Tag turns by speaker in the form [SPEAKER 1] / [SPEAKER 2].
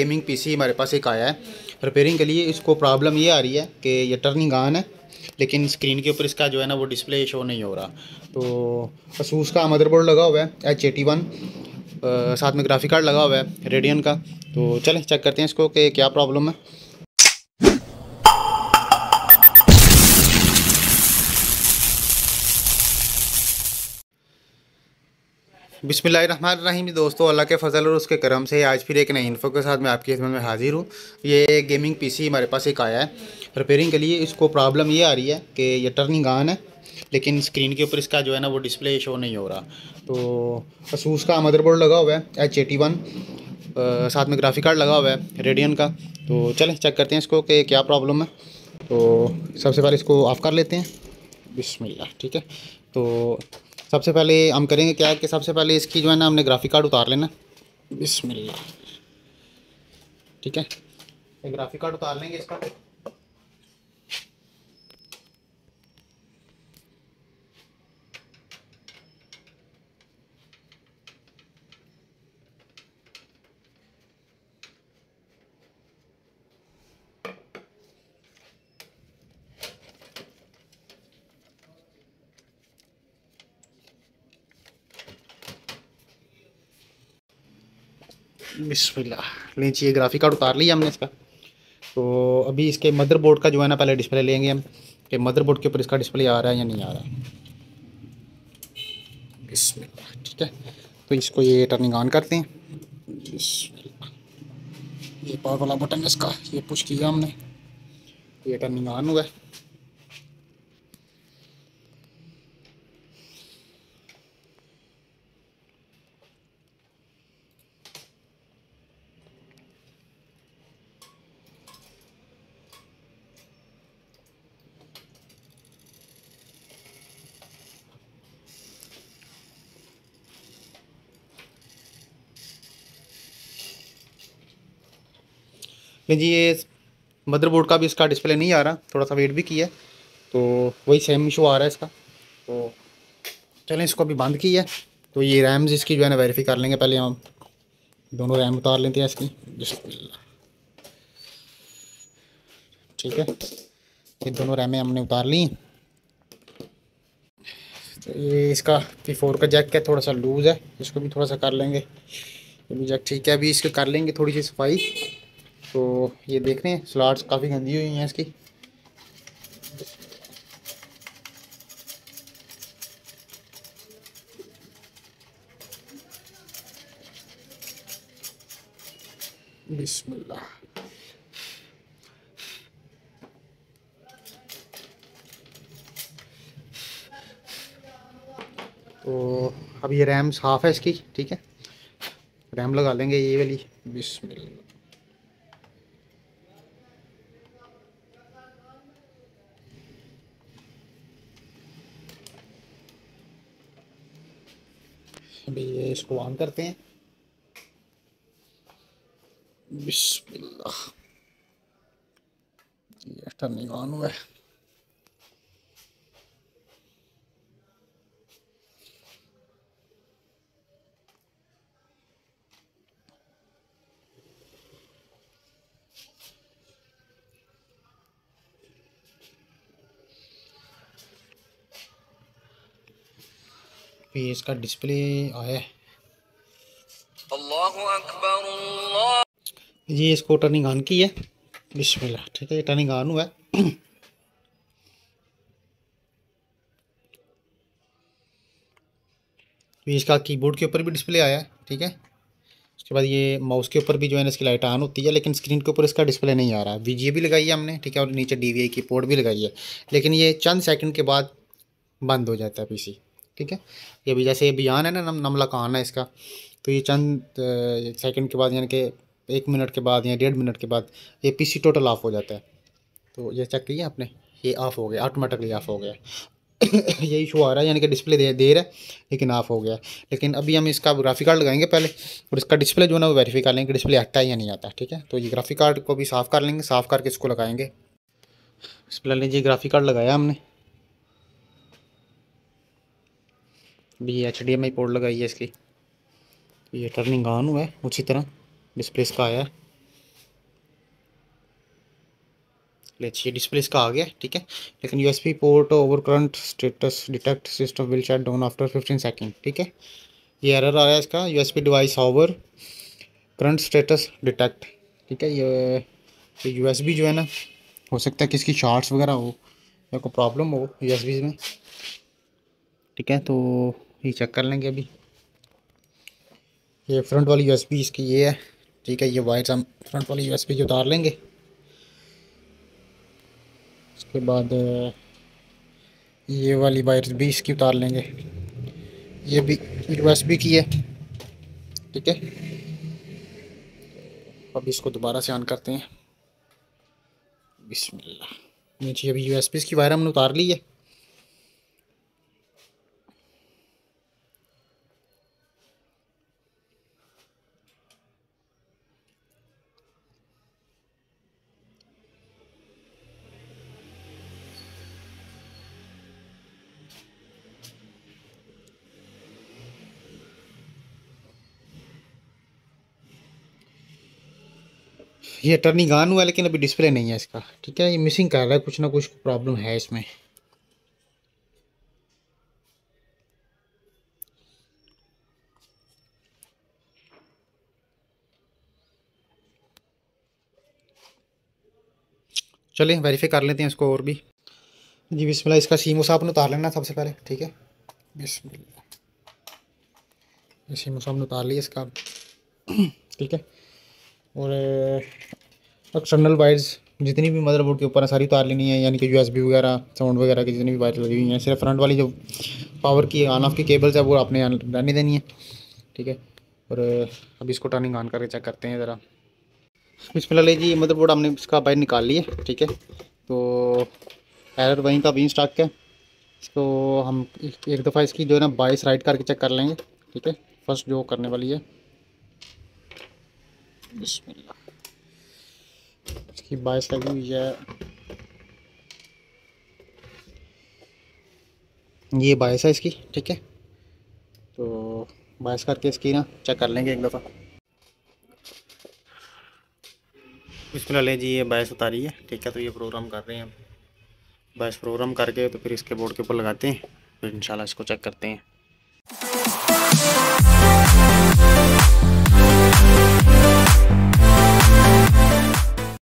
[SPEAKER 1] Gaming PC हमारे पास एक आया है रिपेयरिंग के लिए। इसको प्रॉब्लम ये आ रही है कि ये टर्निंग ऑन है लेकिन स्क्रीन के ऊपर इसका जो है ना वो डिस्प्ले शो नहीं हो रहा। तो असूस का मदरबोर्ड लगा हुआ है H81, साथ में ग्राफिक कार्ड लगा हुआ है रेडियन का। तो चलें चेक करते हैं इसको कि क्या प्रॉब्लम है। बिस्मिल्लाहिर्रहमानिर्रहीम दोस्तों, अल्लाह के फ़ज़ल और उसके करम से आज फिर एक नई इन्फो के साथ मैं आपकी खिदमत में हाज़िर हूँ। ये गेमिंग पीसी हमारे पास एक आया है रिपेयरिंग के लिए। इसको प्रॉब्लम ये आ रही है कि ये टर्निंग ऑन है लेकिन स्क्रीन के ऊपर इसका जो है ना वो डिस्प्ले शो नहीं हो रहा। तो असूस का मदरबोर्ड लगा हुआ है H81, साथ में ग्राफिक कार्ड लगा हुआ है रेडियन का। तो चलें चेक करते हैं इसको कि क्या प्रॉब्लम है। तो सबसे पहले इसको ऑफ़ कर लेते हैं, बिस्मिल्लाह। ठीक है, तो सबसे पहले हम करेंगे क्या कि सबसे पहले इसकी जो है ना हमने ग्राफिक कार्ड उतार लेना, बिस्मिल्लाह। ठीक है, ये ग्राफिक कार्ड उतार लेंगे इसका। बिस्मिल्लाह, लीजिए ये ग्राफिक कार्ड उतार लिया हमने इसका। तो अभी इसके मदरबोर्ड का जो है ना पहले डिस्प्ले लेंगे हम कि मदरबोर्ड के ऊपर इसका डिस्प्ले आ रहा है या नहीं आ रहा है। बिस्मिल्लाह। ठीक है, तो इसको ये टर्निंग ऑन करते हैं। बिस्मिल्लाह, ये पावर वाला बटन है इसका, ये पुश किया हमने, ये टर्निंग ऑन हुआ है। लीजिए ये मदरबोर्ड का भी इसका डिस्प्ले नहीं आ रहा, थोड़ा सा वेट भी किया है तो वही सेम इशू आ रहा है इसका। तो चलें इसको अभी बंद किया है। तो ये रैम्स इसकी जो है ना वेरीफाई कर लेंगे। पहले हम दोनों रैम उतार लेते हैं इसकी, बिस्मिल्लाह। ठीक है, ये दोनों रैमें हमने उतार ली। तो ये इसका P4 का जैक है, थोड़ा सा लूज़ है, इसको भी थोड़ा सा कर लेंगे। ये भी जैक ठीक है, अभी इसको कर लेंगे थोड़ी सी सफाई। तो ये देख रहे हैं स्लॉट्स काफ़ी गंदी हुई हैं इसकी। बिस्मिल्लाह। तो अब ये रैम साफ़ है इसकी। ठीक है, रैम लगा लेंगे ये वाली, बिस्मिल्लाह। अभी ये इसको ऑन करते हैं, बिस्मिल्लाह। ये टर्निंग ऑन हुआ है। फिर इसका डिस्प्ले आया है, अल्लाहु अकबर अल्लाह। ये इसको टर्निंग ऑन की है, बिस्मिल्लाह। ठीक है, ये टर्निंग ऑन हुआ है। तो इसका कीबोर्ड के ऊपर भी डिस्प्ले आया है। ठीक है, उसके बाद ये माउस के ऊपर भी जो है ना इसकी लाइट ऑन होती है लेकिन स्क्रीन के ऊपर इसका डिस्प्ले नहीं आ रहा। VGA भी लगाई है हमने, ठीक है, और नीचे DVI की पोर्ट भी लगाई है लेकिन ये चंद सेकंड के बाद बंद हो जाता है PC। ठीक है, ये भी जैसे अभी ऑन है ना, नमला का ऑन है इसका, तो ये चंद सेकंड के बाद यानी कि 1 मिनट के बाद या 1.5 मिनट के बाद ये PC टोटल ऑफ हो जाता है। तो ये चेक किया आपने, ये ऑफ़ हो गया, ऑटोमेटिकली ऑफ़ हो गया। ये इशू आ रहा है यानी कि डिस्प्ले देर है लेकिन ऑफ हो गया। लेकिन अभी हम इसका ग्राफिक कार्ड लगाएंगे पहले और इसका डिस्प्ले जो है ना वो वेरीफाई कर लेंगे कि डिस्प्ले आता है या नहीं आता। ठीक है, तो ये ग्राफिक कार्ड को भी साफ़ कर लेंगे, साफ़ करके इसको लगाएंगे। डिस्प्ले लीजिए, ग्राफिक कार्ड लगाया हमने, अभी HDMI पोर्ट लगाई है इसकी। ये टर्निंग ऑन हुआ है, उसी तरह डिस्प्ले इसका आया है। ये डिस्प्ले इसका आ गया, ठीक है। लेकिन USB port over current status detect system will shut down after 15 second, ठीक है। ये एरर आ रहा है इसका, USB device over current status detect, ठीक है। ये यूएसबी जो है ना, हो सकता है कि इसकी शॉर्ट्स वगैरह हो या कोई प्रॉब्लम हो यूएसबी में, ठीक है। तो ये चेक कर लेंगे अभी। ये फ्रंट वाली यूएसबी इसकी ये है, ठीक है। ये वायर्स हम फ्रंट वाली यूएसबी की उतार लेंगे। उसके बाद ये वाली वायर्स भी इसकी उतार लेंगे। ये भी यूएसबी की है, ठीक है। अब इसको दोबारा से ऑन करते हैं। बिस्मिल्लाह। नीचे अभी यूएसबी की वायर हमने उतार ली है। ये टर्निंग ऑन हुआ है लेकिन अभी डिस्प्ले नहीं है इसका, ठीक है। ये मिसिंग कर रहा है, कुछ ना कुछ प्रॉब्लम है इसमें। चलिए वेरीफाई कर लेते हैं इसको और भी। जी बिस्मिल्लाह। इसका सीमोस आपने उतार लेना सबसे पहले, ठीक है। बिस्मिल्लाह। ये सीमोस आपने उतार लिया इसका, ठीक है। और एक्सटर्नल वायर्स जितनी भी मदरबोर्ड के ऊपर है सारी उतार लेनी है, यानी कि यूएसबी वगैरह साउंड वगैरह की जितनी भी वायर लगी हुई हैं। सिर्फ फ्रंट वाली जो पावर की ऑन ऑफ की केबल्स है वो आपने रहने देनी है, ठीक है। और अभी इसको टर्निंग ऑन करके चेक करते हैं ज़रा। बिस्मिल्लाह। ले जी मदरबोर्ड हमने इसका बाहर निकाल लिया, ठीक है। तो एरर वहीं का भी स्टॉक है। इसको हम एक दफ़ा इसकी जो है ना बाइस राइट करके चेक कर लेंगे, ठीक है। फर्स्ट जो करने वाली है, बिस्मिल्लाह। इसकी बाइस लगी हुई है, ये बाइस है इसकी, ठीक है। तो बाइस करके इसकी ना चेक कर लेंगे एक दफ़ा। बिस्मिल्लाह। ले जी ये बाइस उतारी है, ठीक है। तो ये प्रोग्राम कर रहे हैं हम। बाइस प्रोग्राम करके तो फिर इसके बोर्ड के ऊपर लगाते हैं, फिर इंशाल्लाह इसको चेक करते हैं।